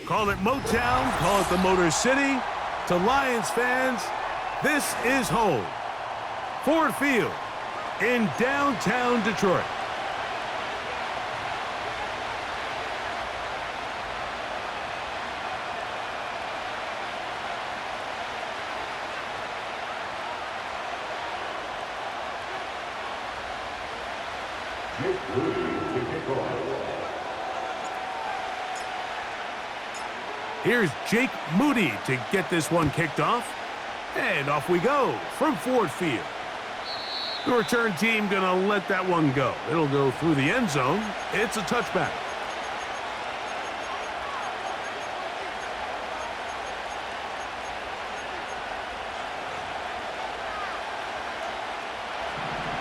Call it Motown, call it the Motor City. To Lions fans, this is home. Ford Field in downtown Detroit. Here's Jake Moody to get this one kicked off. And off we go from Ford Field. The return team going to let that one go. It'll go through the end zone. It's a touchback.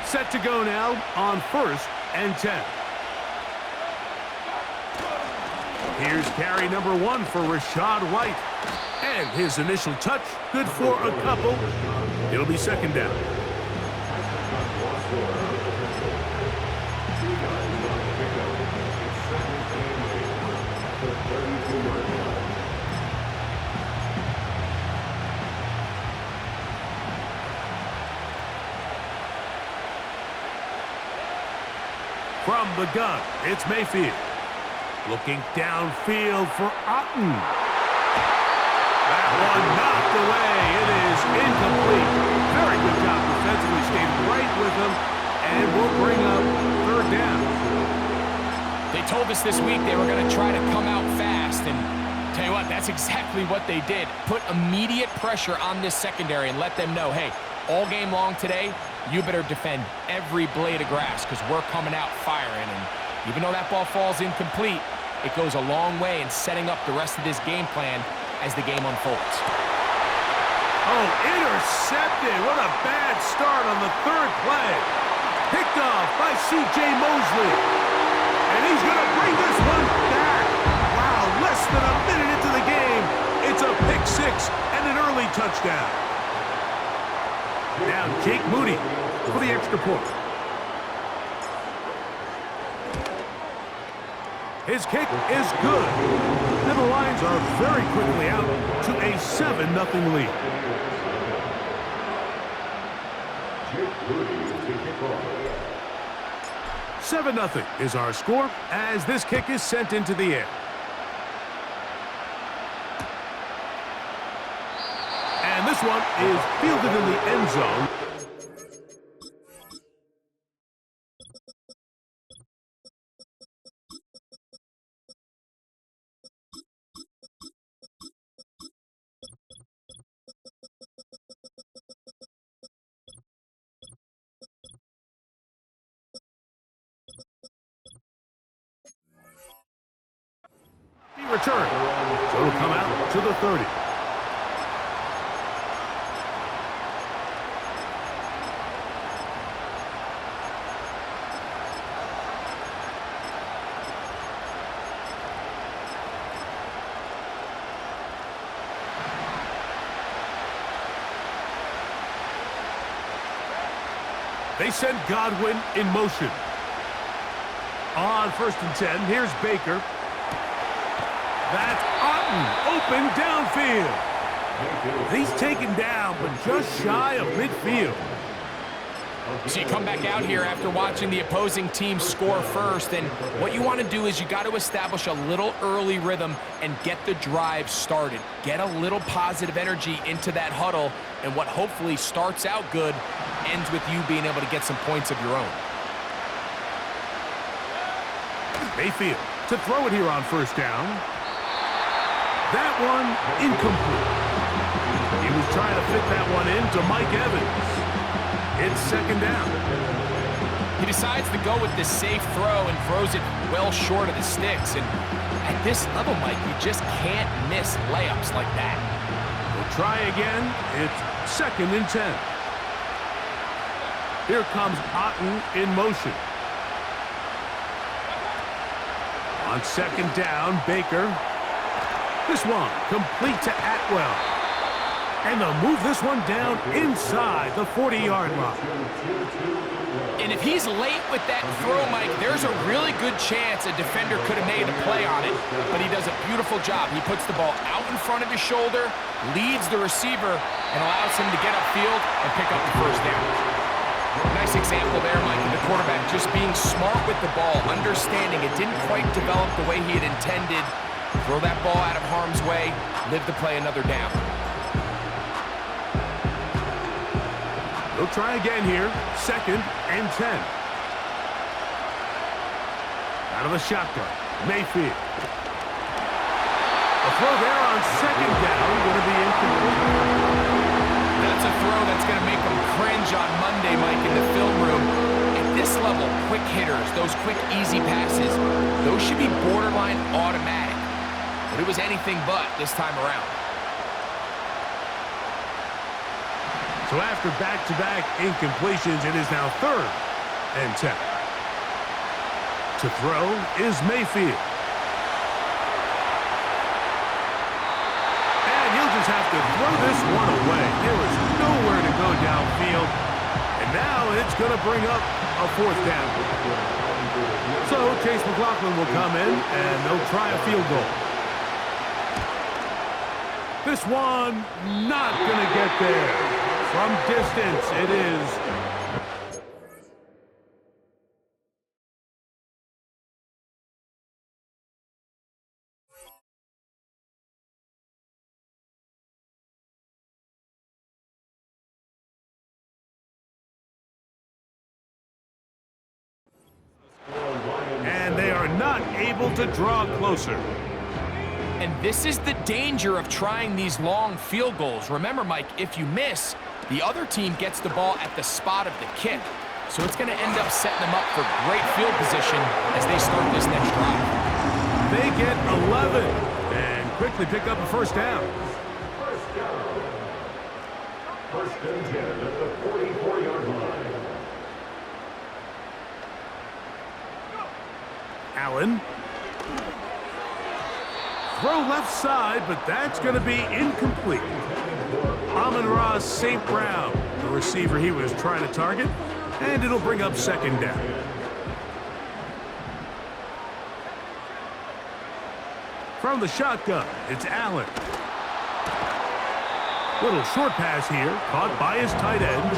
Set to go now on 1st and 10. Here's carry number 1 for Rashad White. And his initial touch, good for a couple. It'll be 2nd down. From the gun, it's Mayfield. Looking downfield for Otten. That one knocked away. It is incomplete. Very good job defensively. Stayed right with him. And we'll bring up 3rd down. They told us this week they were going to try to come out fast. And tell you what, that's exactly what they did. Put immediate pressure on this secondary and let them know, hey, all game long today, you better defend every blade of grass because we're coming out firing. And even though that ball falls incomplete, it goes a long way in setting up the rest of this game plan as the game unfolds. Oh, intercepted. What a bad start on the 3rd play. Picked off by C.J. Mosley. And he's going to bring this one back. Wow, less than a minute into the game. It's a pick 6 and an early touchdown. Now Jake Moody for the extra point. His kick is good. And the Lions are very quickly out to a 7-0 lead. 7-0 is our score as this kick is sent into the air. And this one is fielded in the end zone. Return. So it'll come out to the 30. They send Godwin in motion. On 1st and 10, here's Baker. That's Otten, open downfield. He's taken down, but just shy of midfield. So you come back out here after watching the opposing team score first, and what you want to do is you got to establish a little early rhythm and get the drive started. Get a little positive energy into that huddle, and what hopefully starts out good ends with you being able to get some points of your own. Mayfield to throw it here on 1st down. That one incomplete. He was trying to fit that one into Mike Evans. It's 2nd down. He decides to go with this safe throw and throws it well short of the sticks. And at this level, Mike, you just can't miss layups like that. We'll try again. It's 2nd and 10. Here comes Otten in motion. On 2nd down, Baker. This one complete to Atwell. And they'll move this one down inside the 40-yard line. And if he's late with that throw, Mike, there's a really good chance a defender could have made a play on it, but he does a beautiful job. He puts the ball out in front of his shoulder, leads the receiver, and allows him to get upfield and pick up the first down. Nice example there, Mike, of the quarterback just being smart with the ball, understanding it didn't quite develop the way he had intended. Throw that ball out of harm's way, live to play another down. They'll try again here. 2nd and 10. Out of the shotgun. Mayfield. A throw there on 2nd down. Going to be incomplete. That's a throw that's going to make them cringe on Monday, Mike, in the film room. At this level, quick hitters, those quick, easy passes, those should be borderline automatic. But it was anything but this time around. So after back-to-back incompletions, it is now 3rd and 10. To throw is Mayfield. And he'll just have to throw this one away. There was nowhere to go downfield. And now it's going to bring up a 4th down. So Chase McLaughlin will come in, and they'll try a field goal. This one not going to get there. From distance, it is. And they are not able to draw closer. And this is the danger of trying these long field goals. Remember, Mike, if you miss, the other team gets the ball at the spot of the kick. So it's going to end up setting them up for great field position as they start this next drive. They get 11 and quickly pick up a 1st down. 1st and 10 at the 44-yard line. Allen. Throw left side, but that's going to be incomplete. Amon-Ra St. Brown, the receiver he was trying to target, and it'll bring up 2nd down. From the shotgun, it's Allen. Little short pass here, caught by his tight end.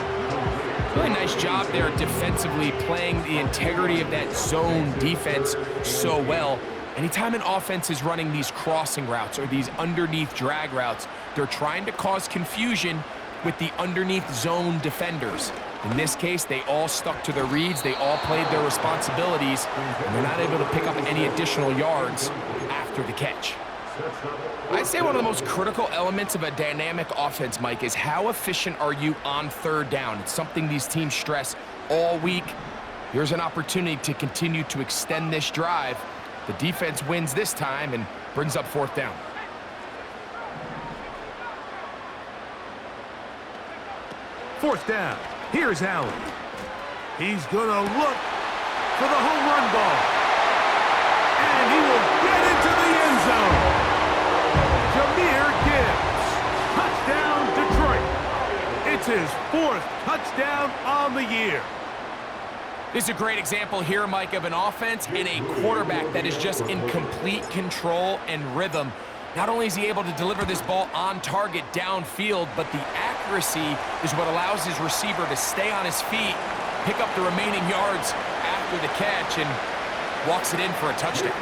Really nice job there defensively, playing the integrity of that zone defense so well. Anytime an offense is running these crossing routes or these underneath drag routes, they're trying to cause confusion with the underneath zone defenders. In this case, they all stuck to their reads, they all played their responsibilities, and they're not able to pick up any additional yards after the catch. I'd say one of the most critical elements of a dynamic offense, Mike, is how efficient are you on 3rd down? It's something these teams stress all week. Here's an opportunity to continue to extend this drive. The defense wins this time and brings up 4th down. Fourth down. Here's Allen. He's going to look for the home run ball. And he will get into the end zone. Jahmyr Gibbs. Touchdown, Detroit. It's his 4th touchdown on the year. This is a great example here, Mike, of an offense and a quarterback that is just in complete control and rhythm. Not only is he able to deliver this ball on target downfield, but the accuracy is what allows his receiver to stay on his feet, pick up the remaining yards after the catch, and walks it in for a touchdown.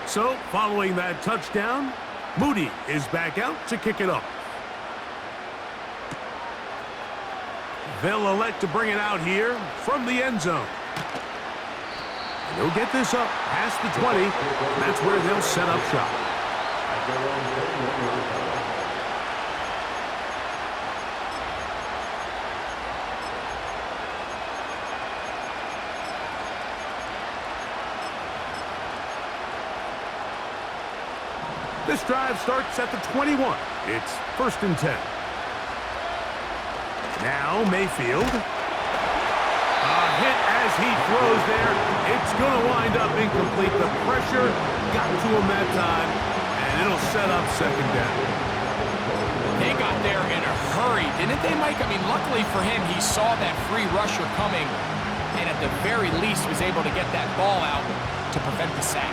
So, following that touchdown, Moody is back out to kick it up. They'll elect to bring it out here from the end zone. And they'll get this up past the 20. That's where they'll set up shop. This drive starts at the 21. It's 1st and 10. Now Mayfield. A hit as he throws there. It's going to wind up incomplete. The pressure got to him that time, and And it'll set up second down. They got there in a hurry, didn't they, Mike? I mean, luckily for him, he saw that free rusher coming, and at the very least was able to get that ball out to prevent the sack.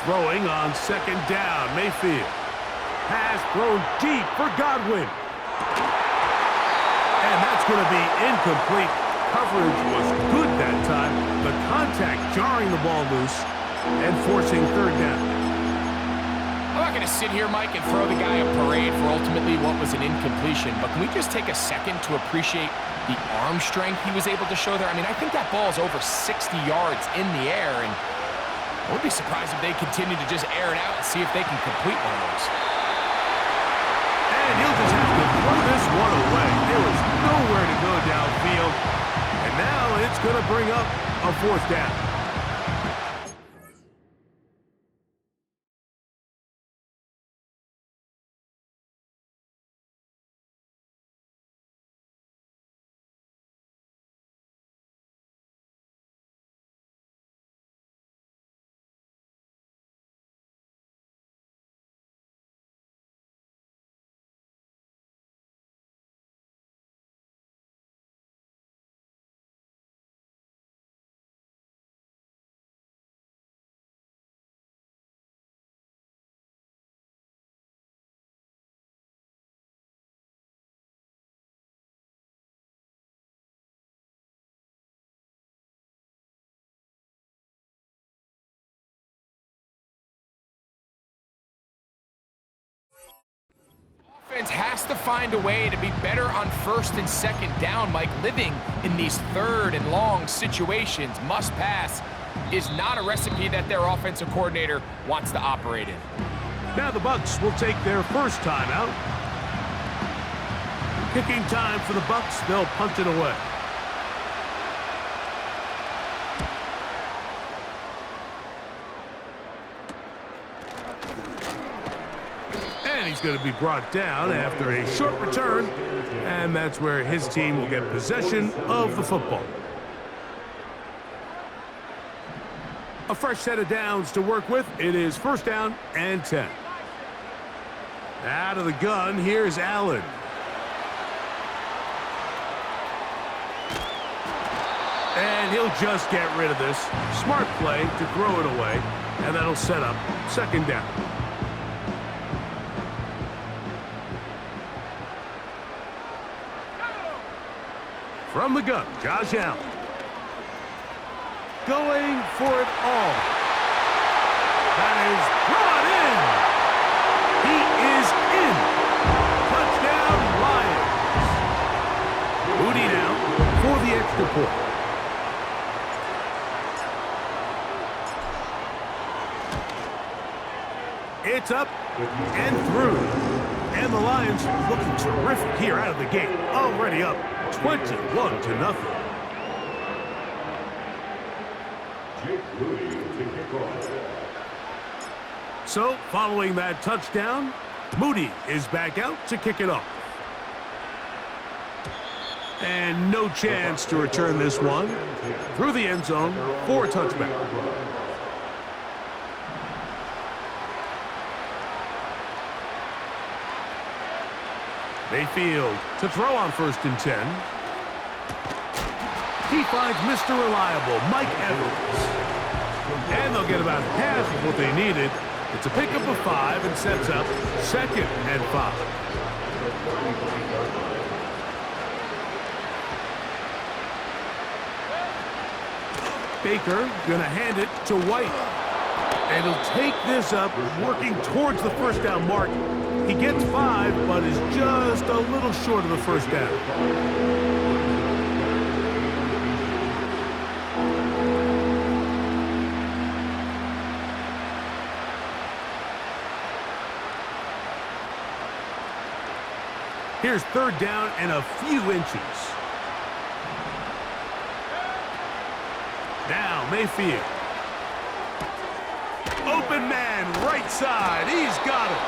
Throwing on second down, Mayfield. Pass thrown deep for Godwin. And that's going to be incomplete. Coverage was good that time. The contact jarring the ball loose and forcing third down. I'm not going to sit here, Mike, and throw the guy a parade for ultimately what was an incompletion, but can we just take a second to appreciate the arm strength he was able to show there? I mean, I think that ball is over 60 yards in the air, and I would be surprised if they continue to just air it out and see if they can complete one of those. And he'll just have to throw this one away. There was nowhere to go downfield. And now it's going to bring up a fourth down. Offense has to find a way to be better on first and second down, Mike. Living in these third and long situations, must pass, is not a recipe that their offensive coordinator wants to operate in. Now the Bucs will take their first timeout. Kicking time for the Bucs. They'll punt it away. And he's going to be brought down after a short return, and that's where his team will get possession of the football. A fresh set of downs to work with. It is first down and 10. Out of the gun, here's Allen. And he'll just get rid of this. Smart play to throw it away, and that'll set up second down. From the gun, Josh Allen. Going for it all. That is brought in. He is in. Touchdown, Lions. Moody now for the extra point. It's up and through. And the Lions looking terrific here out of the gate. Already up 21-0. So, following that touchdown, Moody is back out to kick it off. And no chance to return this one through the end zone for a touchback. Mayfield to throw on first and 10. He finds Mr. Reliable, Mike Evans. And they'll get about half of what they needed. It's a pickup of 5 and sets up second and 5. Baker going to hand it to White. And he'll take this up, working towards the first down mark. He gets 5, but is just a little short of the first down. Here's third down and a few inches. Now Mayfield. Open man, right side. He's got it.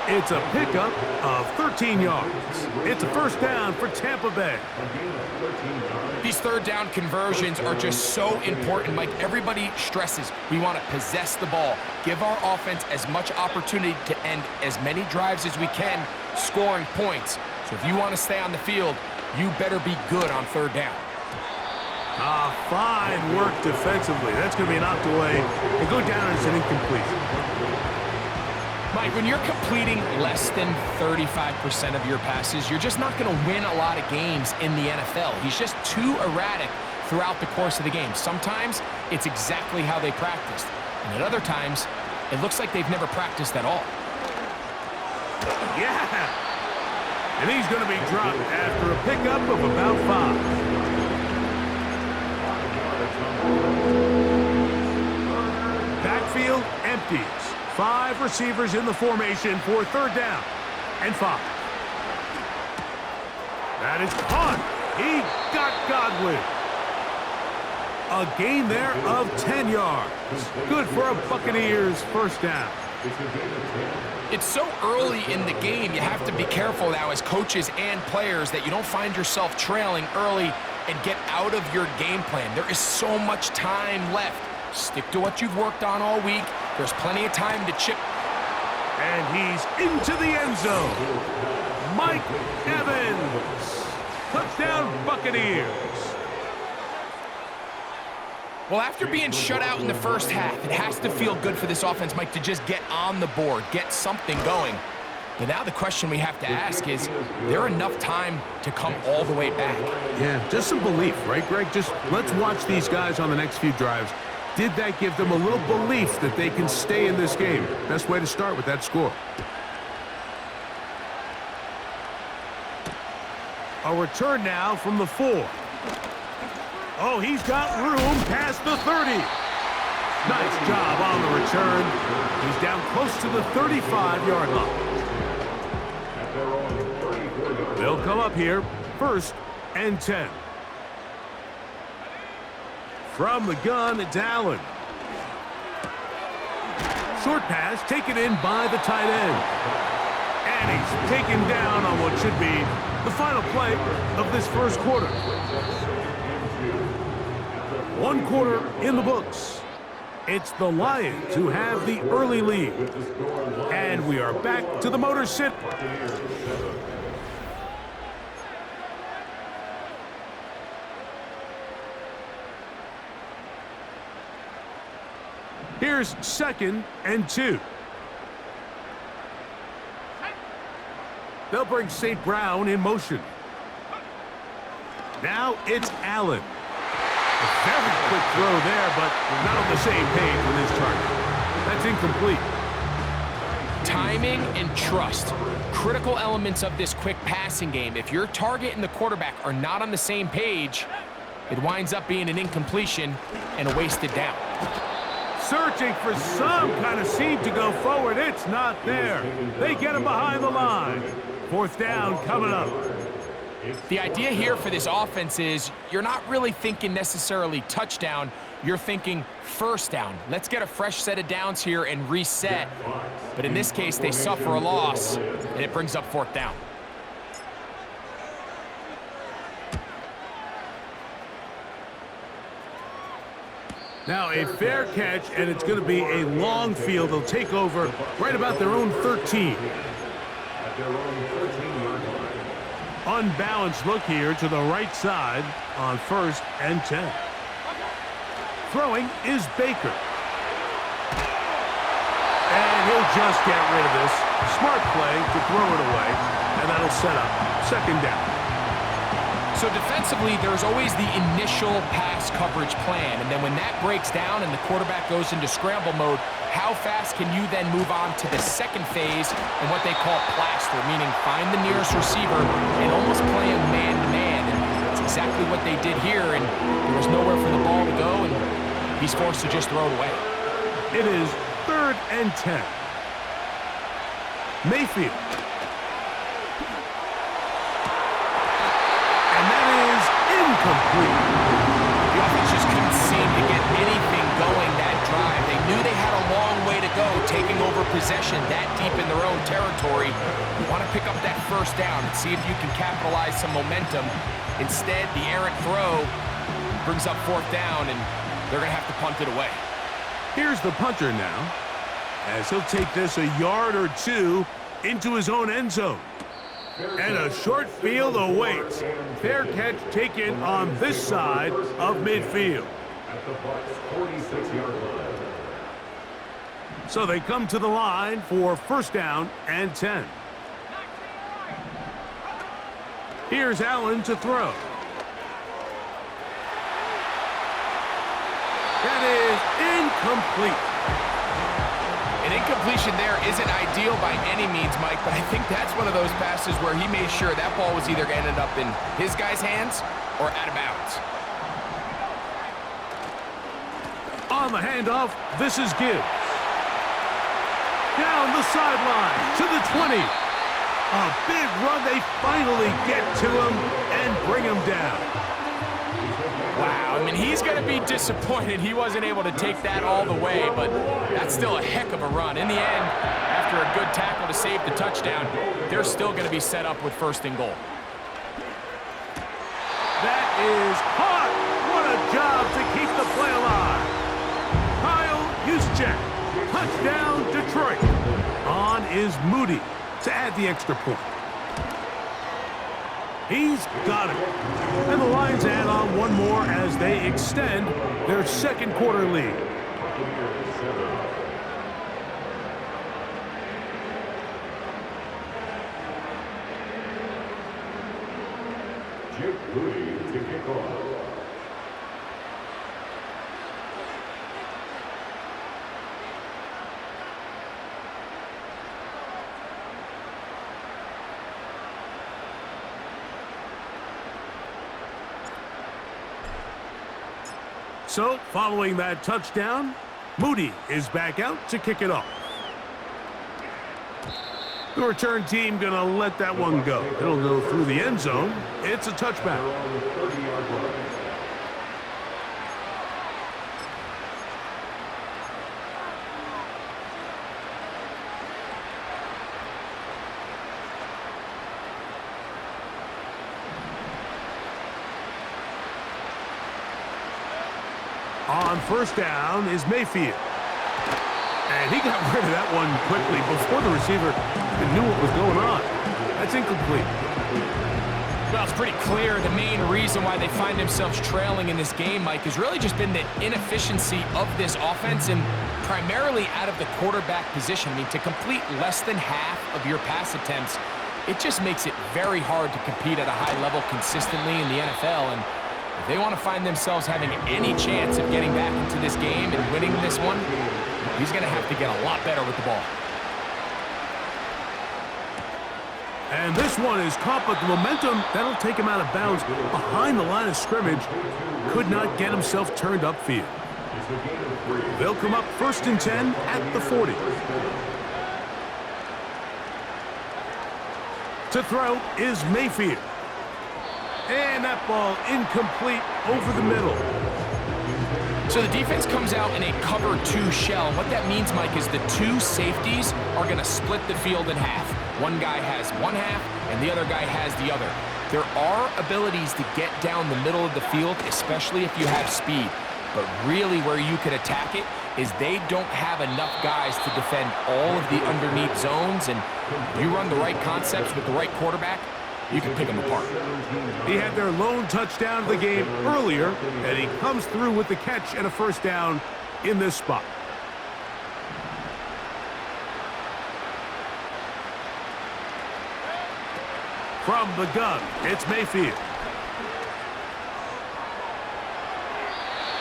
It's a pickup of 13 yards. It's a first down for Tampa Bay. These third down conversions are just so important, Mike. Everybody stresses we want to possess the ball, give our offense as much opportunity to end as many drives as we can, scoring points. So if you want to stay on the field, you better be good on third down. Fine work defensively. That's going to be knocked away and go down as an incomplete. Mike, when you're completing less than 35% of your passes, you're just not going to win a lot of games in the NFL. He's just too erratic throughout the course of the game. Sometimes it's exactly how they practiced, and at other times, it looks like they've never practiced at all. Yeah! And he's going to be dropped after a pickup of about 5. Backfield empties. 5 receivers in the formation for third down and 5. That is caught. He got Godwin. A gain there of 10 yards. Good for a Buccaneers first down. It's so early in the game, you have to be careful now as coaches and players that you don't find yourself trailing early and get out of your game plan. There is so much time left. Stick to what you've worked on all week. There's plenty of time to chip. And he's into the end zone. Mike Evans. Touchdown Buccaneers. Well, after being shut out in the first half, it has to feel good for this offense, Mike, to just get on the board, get something going. But now the question we have to ask is there enough time to come all the way back? Yeah, just some belief, right, Greg? Just let's watch these guys on the next few drives. Did that give them a little belief that they can stay in this game? Best way to start with that score. A return now from the 4. Oh, he's got room past the 30. Nice job on the return. He's down close to the 35-yard line. They'll come up here, 1st and 10. From the gun, it's Allen. Short pass taken in by the tight end. And he's taken down on what should be the final play of this first quarter. 1 quarter in the books. It's the Lions who have the early lead. And we are back to the Motor City. Here's 2nd and 2. They'll bring St. Brown in motion. Now it's Allen. A very quick throw there, but not on the same page with his target. That's incomplete. Timing and trust, critical elements of this quick passing game. If your target and the quarterback are not on the same page, it winds up being an incompletion and a wasted down. Searching for some kind of seam to go forward. It's not there. They get him behind the line. 4th down coming up. The idea here for this offense is you're not really thinking necessarily touchdown. You're thinking first down. Let's get a fresh set of downs here and reset. But in this case, they suffer a loss, and it brings up 4th down. Now a fair catch, and it's going to be a long field. They'll take over right about their own 13. Unbalanced look here to the right side on 1st and 10. Throwing is Baker. And he'll just get rid of this. Smart play to throw it away, and that'll set up 2nd down. So defensively, there's always the initial pass coverage plan, and then when that breaks down and the quarterback goes into scramble mode, how fast can you then move on to the second phase and what they call plaster, meaning find the nearest receiver and almost play him man-to-man. And that's exactly what they did here, and there was nowhere for the ball to go, and he's forced to just throw it away. It is 3rd and 10. Mayfield. Incomplete. The offense just couldn't seem to get anything going that drive. They knew they had a long way to go, taking over possession that deep in their own territory. You want to pick up that first down and see if you can capitalize some momentum. Instead, the errant throw brings up fourth down, and they're going to have to punt it away. Here's the punter now, as he'll take this a yard or two into his own end zone. And a short field awaits. Fair catch taken on this side of midfield. At the Bucs 46-yard line. So they come to the line for first down and 10. Here's Allen to throw. That is incomplete. An incompletion there isn't ideal by any means, Mike, but I think that's one of those passes where he made sure that ball was either going to end up in his guy's hands or out of bounds. On the handoff, this is Gibbs. Down the sideline to the 20. A big run. They finally get to him and bring him down. Wow, I mean, he's going to be disappointed he wasn't able to take that all the way, but that's still a heck of a run. In the end, after a good tackle to save the touchdown, they're still going to be set up with first and goal. That is caught. What a job to keep the play alive. Kyle Juszczyk. Touchdown, Detroit. On is Moody to add the extra point. He's got it. And the Lions add on one more as they extend their second quarter lead. Jake Moody to kick off. So, following that touchdown, Moody is back out to kick it off. The return team going to let that one go. It'll go through the end zone. It's a touchback. On first down is Mayfield. And he got rid of that one quickly before the receiver even knew what was going on. That's incomplete. Well, it's pretty clear the main reason why they find themselves trailing in this game, Mike, has really just been the inefficiency of this offense and primarily out of the quarterback position. I mean, to complete less than half of your pass attempts, it just makes it very hard to compete at a high level consistently in the NFL. And if they want to find themselves having any chance of getting back into this game and winning this one, he's going to have to get a lot better with the ball. And this one is caught, but the momentum, that'll take him out of bounds behind the line of scrimmage. Could not get himself turned upfield. They'll come up first and 10 at the 40. To throw is Mayfield. And that ball incomplete over the middle. So the defense comes out in a cover 2 shell. What that means, Mike, is the 2 safeties are going to split the field in half. One guy has one half, and the other guy has the other. There are abilities to get down the middle of the field, especially if you have speed. But really where you can attack it is they don't have enough guys to defend all of the underneath zones. And if you run the right concepts with the right quarterback, you can pick them apart. He had their lone touchdown of the game earlier, and he comes through with the catch and a first down in this spot. From the gun, it's Mayfield.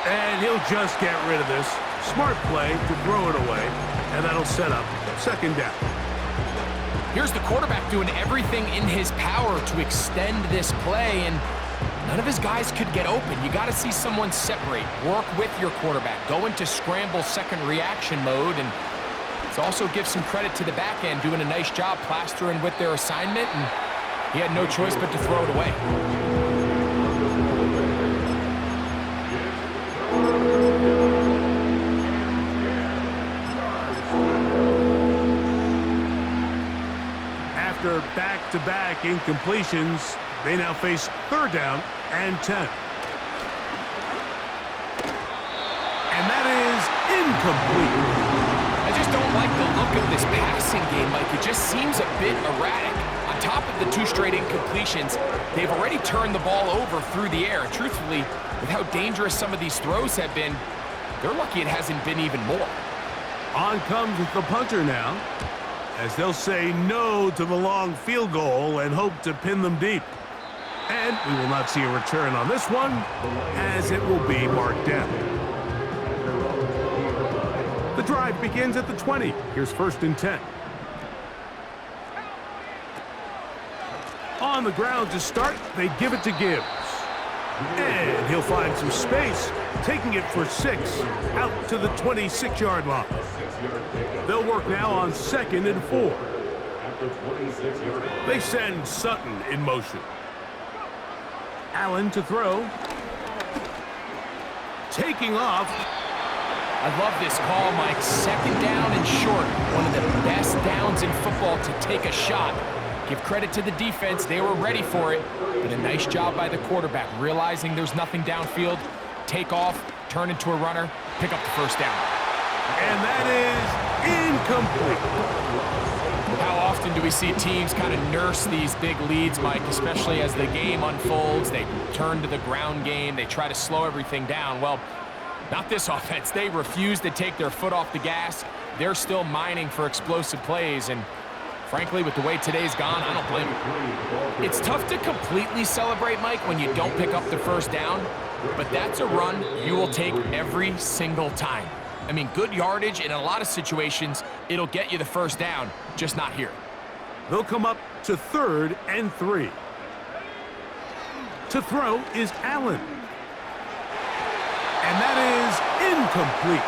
And he'll just get rid of this. Smart play to throw it away, and that'll set up second down. Here's the quarterback doing everything in his power to extend this play, and none of his guys could get open. You got to see someone separate, work with your quarterback, go into scramble second reaction mode, and it also gives some credit to the back end doing a nice job plastering with their assignment, and he had no choice but to throw it away. After back-to-back incompletions, they now face 3rd down and 10. And that is incomplete. I just don't like the look of this passing game, Mike. It just seems a bit erratic. On top of the 2 straight incompletions, they've already turned the ball over through the air. Truthfully, with how dangerous some of these throws have been, they're lucky it hasn't been even more. On comes the punter now, as they'll say no to the long field goal and hope to pin them deep. And we will not see a return on this one, as it will be marked down. The drive begins at the 20. Here's 1st and 10. On the ground to start, they give it to Gibbs. And he'll find some space, taking it for 6, out to the 26-yard line. They'll work now on 2nd and 4. They send Sutton in motion. Allen to throw. Taking off. I love this call, Mike. 2nd down and short. One of the best downs in football to take a shot. Give credit to the defense. They were ready for it. But a nice job by the quarterback, realizing there's nothing downfield. Take off, turn into a runner, pick up the 1st down. And that is incomplete. How often do we see teams kind of nurse these big leads, Mike, especially as the game unfolds? They turn to the ground game. They try to slow everything down. Well, not this offense. They refuse to take their foot off the gas. They're still mining for explosive plays, and frankly, with the way today's gone, I don't blame them. It's tough to completely celebrate, Mike, when you don't pick up the 1st down, but that's a run you will take every single time. I mean, good yardage in a lot of situations, it'll get you the 1st down, just not here. They'll come up to 3rd and 3. To throw is Allen. And that is incomplete.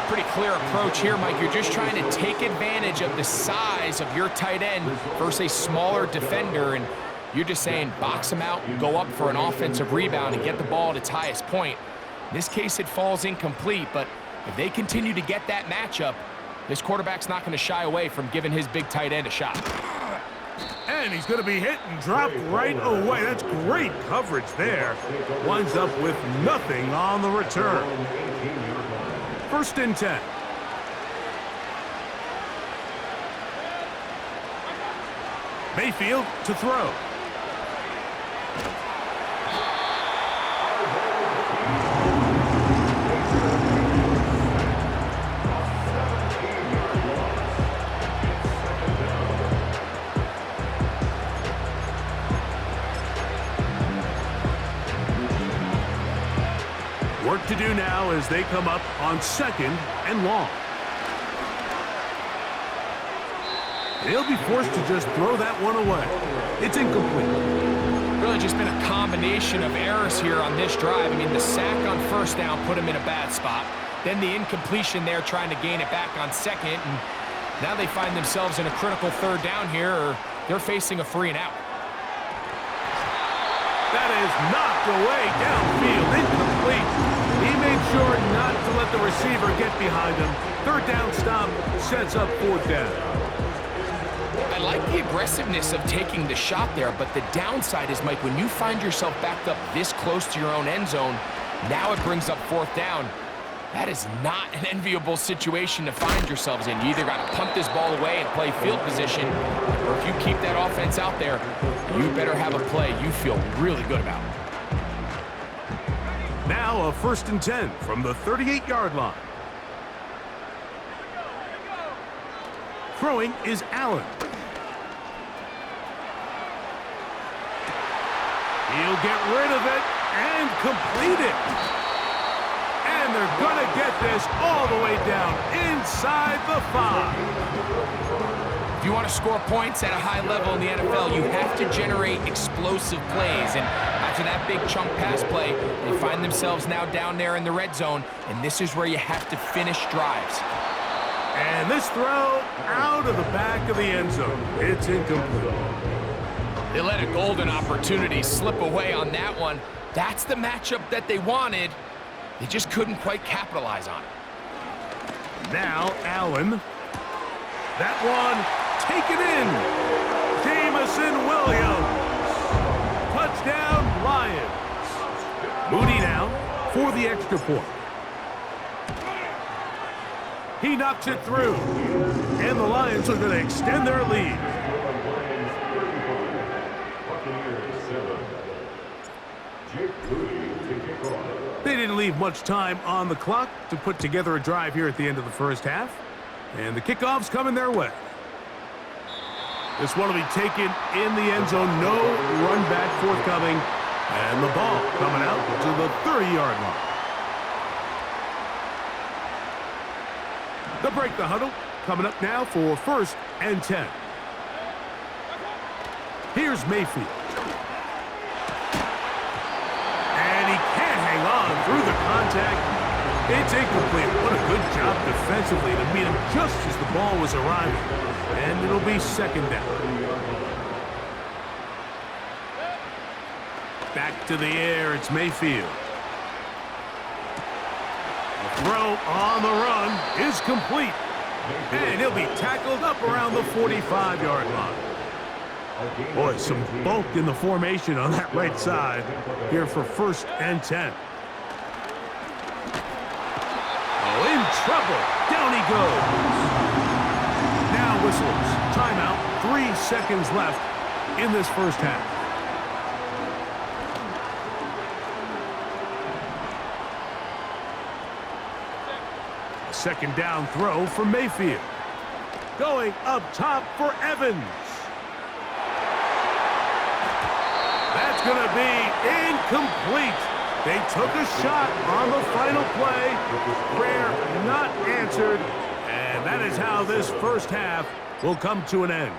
Pretty clear approach here, Mike. You're just trying to take advantage of the size of your tight end versus a smaller defender, and you're just saying box him out, go up for an offensive rebound, and get the ball at its highest point. In this case, it falls incomplete, but if they continue to get that matchup, this quarterback's not going to shy away from giving his big tight end a shot. And he's going to be hit and dropped right away. That's great coverage there. Winds up with nothing on the return. 1st and 10. Mayfield to throw. Work to do now as they come up on 2nd and long. They'll be forced to just throw that one away. It's incomplete. Really just been a combination of errors here on this drive. I mean, the sack on 1st down put him in a bad spot. Then the incompletion there trying to gain it back on 2nd. And now they find themselves in a critical 3rd down here, or they're facing a 3 and out. That is knocked away downfield, incomplete. He made sure not to let the receiver get behind him. 3rd down stop sets up 4th down. I like the aggressiveness of taking the shot there, but the downside is, Mike, when you find yourself backed up this close to your own end zone, now it brings up 4th down. That is not an enviable situation to find yourselves in. You either got to punt this ball away and play field position, or if you keep that offense out there, you better have a play you feel really good about. Now a 1st and 10 from the 38-yard line. Throwing is Allen. He'll get rid of it and complete it. And they're going to get this all the way down inside the 5. If you want to score points at a high level in the NFL, you have to generate explosive plays. And after that big chunk pass play, they find themselves now down there in the red zone, and this is where you have to finish drives. And this throw out of the back of the end zone. It's incomplete. They let a golden opportunity slip away on that one. That's the matchup that they wanted. They just couldn't quite capitalize on it. Now Allen. That one taken in. for the extra point. He knocks it through. And the Lions are going to extend their lead. They didn't leave much time on the clock to put together a drive here at the end of the first half. And the kickoff's coming their way. This one will be taken in the end zone. No run back forthcoming. And the ball coming out to the 30-yard line. They'll break the huddle. Coming up now for 1st and 10. Here's Mayfield. And he can't hang on through the contact. It's incomplete. What a good job defensively to meet him just as the ball was arriving. And it'll be 2nd down. Back to the air, it's Mayfield. The throw on the run is complete. And he'll be tackled up around the 45-yard line. Boy, some bulk in the formation on that right side here for 1st and 10. Oh, in trouble. Down he goes. Now whistles. Timeout. 3 seconds left in this first half. Second down throw for Mayfield. Going up top for Evans. That's going to be incomplete. They took a shot on the final play. Prayer not answered. And that is how this first half will come to an end.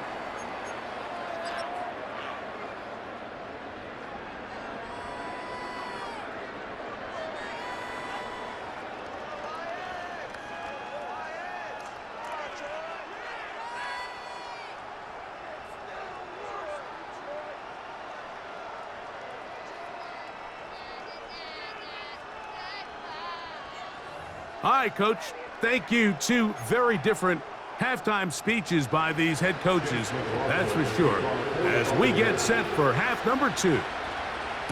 All right, Coach. Thank you. 2 very different halftime speeches by these head coaches, that's for sure, as we get set for half number 2.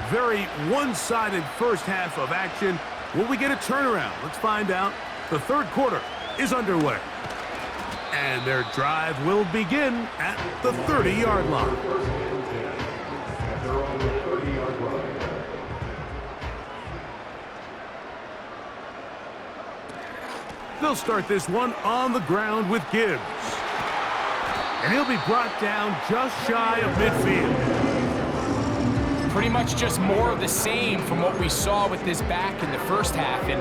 Very one-sided first half of action. Will we get a turnaround? Let's find out. The 3rd quarter is underway. And their drive will begin at the 30-yard line. They'll start this one on the ground with Gibbs. And he'll be brought down just shy of midfield. Pretty much just more of the same from what we saw with this back in the first half. And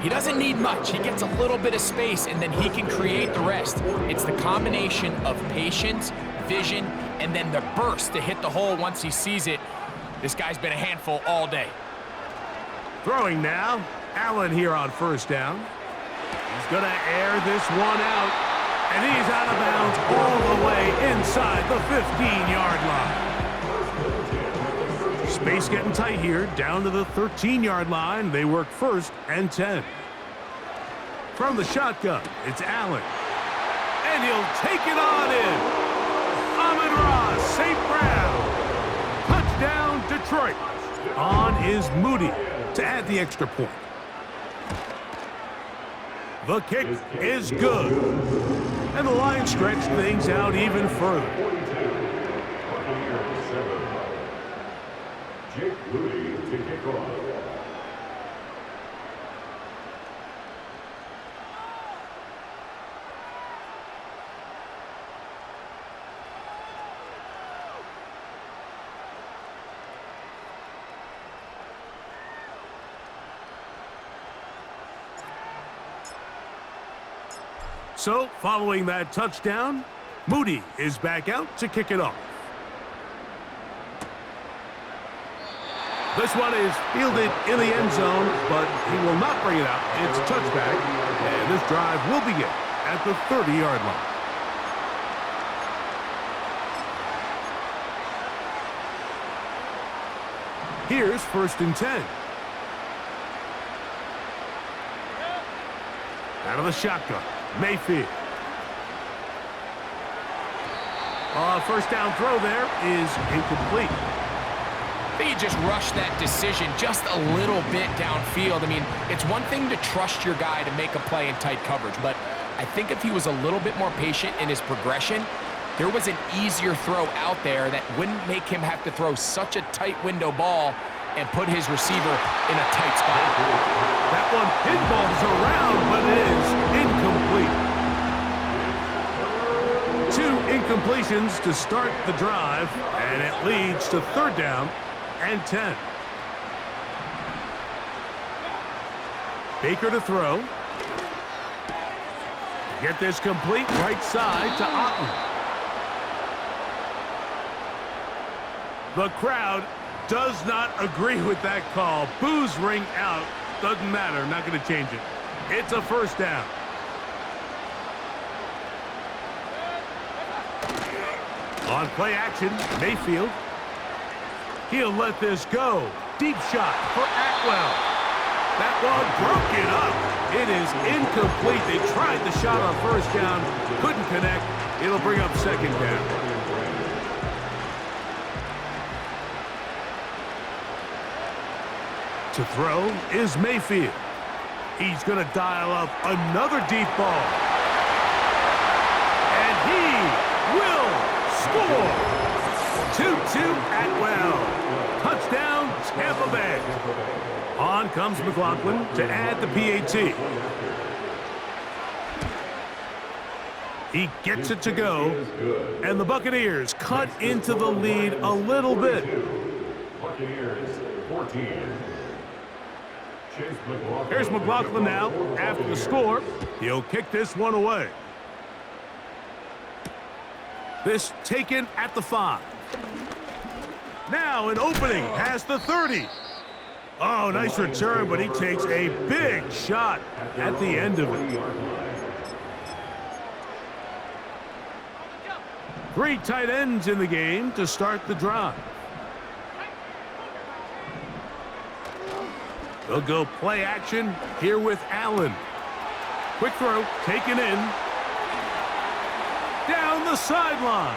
he doesn't need much. He gets a little bit of space, and then he can create the rest. It's the combination of patience, vision, and then the burst to hit the hole once he sees it. This guy's been a handful all day. Throwing now. Allen here on 1st down. He's going to air this one out, and he's out of bounds all the way inside the 15-yard line. Space getting tight here, down to the 13-yard line. They work 1st and 10. From the shotgun, it's Allen. And he'll take it on in. Amon-Ra St. Brown. Touchdown, Detroit. On is Moody to add the extra point. The kick is good. And the Lions stretch things out even further. Jake Moody to kick off. So, following that touchdown, Moody is back out to kick it off. This one is fielded in the end zone, but he will not bring it out. It's a touchback, and this drive will begin at the 30-yard line. Here's 1st and 10. Out of the shotgun, Mayfield. First down throw there is incomplete. I think he just rushed that decision just a little bit downfield. I mean, it's one thing to trust your guy to make a play in tight coverage, but I think if he was a little bit more patient in his progression, there was an easier throw out there that wouldn't make him have to throw such a tight window ball and put his receiver in a tight spot. That one pinballs around, but it is incomplete. 2 incompletions to start the drive, and it leads to 3rd down and 10. Baker to throw. Get this complete, right side to Otten. The crowd does not agree with that call. Boos ring out. Doesn't matter. Not going to change it. It's a 1st down. On play action, Mayfield. He'll let this go. Deep shot for Atwell. That one broken up. It is incomplete. They tried the shot on 1st down. Couldn't connect. It'll bring up 2nd down. To throw is Mayfield. He's going to dial up another deep ball. And he will score. 2-2 Atwell. Touchdown, Tampa Bay. On comes McLaughlin to add the PAT. He gets it to go. And the Buccaneers cut into the lead a little bit. Buccaneers 14. Here's McLaughlin now after the score. He'll kick this one away. This taken at the 5. Now an opening past the 30. Oh, nice return, but he takes a big shot at the end of it. 3 tight ends in the game to start the drive. They'll go play action here with Allen. Quick throw, taken in. Down the sideline.